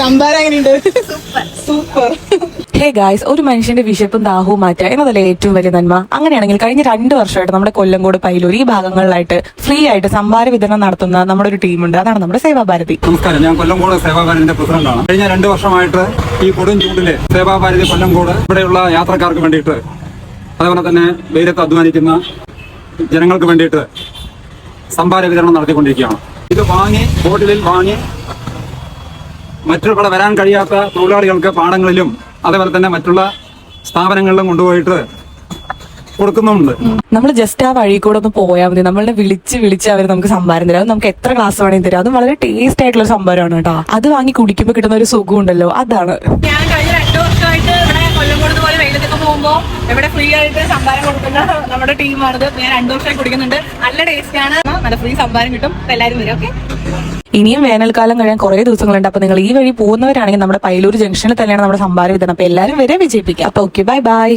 സംഭാരം എങ്ങനെയുണ്ട്? Super. Hey guys, ഒരു മനുഷ്യന്റെ വിശപ്പും ദാഹവും മാറ്റുക എന്നതല്ലേ ഏറ്റവും വലിയ നന്മ. അങ്ങനെയാണെങ്കിൽ കഴിഞ്ഞ 2 വർഷമായിട്ട് നമ്മുടെ കൊല്ലങ്കോട്, പയ്യന്നൂർ ഈ ഭാഗങ്ങളിലായിട്ട് ഫ്രീ ആയിട്ട് സംഭാര വിതരണം നടത്തുന്ന നമ്മുടെ ഒരു ടീമുണ്ട്. അതാണ് നമ്മുടെ സേവാഭാരതി. നമസ്കാരം, ഞാൻ കൊല്ലങ്കോട് സേവാഭാരതിന്റെ പ്രസിഡന്റാണ്. കഴിഞ്ഞ 2 വർഷമായിട്ട് ഈ കൊടും ചൂടിലെ സേവാഭാരതി കൊല്ലങ്കോട് ഇവിടെയുള്ള യാത്രക്കാർക്ക് വേണ്ടിയിട്ട്, അതുപോലെ തന്നെ വെയിലത്ത് അധ്വാനിക്കുന്ന ജനങ്ങൾക്ക് വേണ്ടിയിട്ട് സംഭാര വിതരണം നടത്തിക്കൊണ്ടിരിക്കുകയാണ്. ഇത് വാങ്ങി ബോട്ടിലിൽ വാങ്ങി മറ്റുള്ള വരാൻ കഴിയാത്ത തൊഴിലാളികൾക്ക് പാടങ്ങളിലും അതേപോലെ തന്നെ മറ്റുള്ള സ്ഥാപനങ്ങളിലും കൊണ്ടുപോയിട്ട് കൊടുക്കുന്നുണ്ട്. നമ്മൾ ജസ്റ്റ് ആ വഴി കൂടെ ഒന്ന് പോയാൽ മതി, നമ്മളെ വിളിച്ച് അവർ നമുക്ക് സംഭാരം തരാം. നമുക്ക് എത്ര ഗ്ലാസ് വേണമെങ്കിൽ തരാം. അതും വളരെ ടേസ്റ്റ് ആയിട്ടുള്ള സംഭാരമാണ് കേട്ടോ. അത് വാങ്ങി കുടിക്കുമ്പോൾ കിട്ടുന്ന ഒരു സുഖം ഉണ്ടല്ലോ, അതാണ്. ഞാൻ കഴിഞ്ഞ 2 വർഷമായിട്ട് ഇവിടെ കൊല്ലംകോട് പോലെ വെയിലത്തൊക്കെ പോകുമ്പോൾ ഇവിടെ ഫ്രീ ആയിട്ട് സംഭാരം കൊടുക്കുന്ന നമ്മുടെ ടീമാണിത്. ഞാൻ 2 വർഷമായി കുടിക്കുന്നുണ്ട്. നല്ല ടേസ്റ്റ് ആണ്, നല്ല ഫ്രീ സംഭാരം കിട്ടും. എല്ലാവരും വരും. ഓക്കെ. ഇനിയും വേനൽക്കാലം കഴിയാൻ കുറെ ദിവസങ്ങളുണ്ട്. അപ്പൊ നിങ്ങൾ ഈ വഴി പോകുന്നവരാണെങ്കിൽ നമ്മുടെ പയ്യന്നൂർ ജംഗ്ഷനിൽ തന്നെയാണ് നമ്മുടെ സംഭാര വിതരണം. അപ്പൊ എല്ലാവരും വരെ വിജയിപ്പിക്കാം. അപ്പൊ ഓക്കെ, ബൈ ബൈ.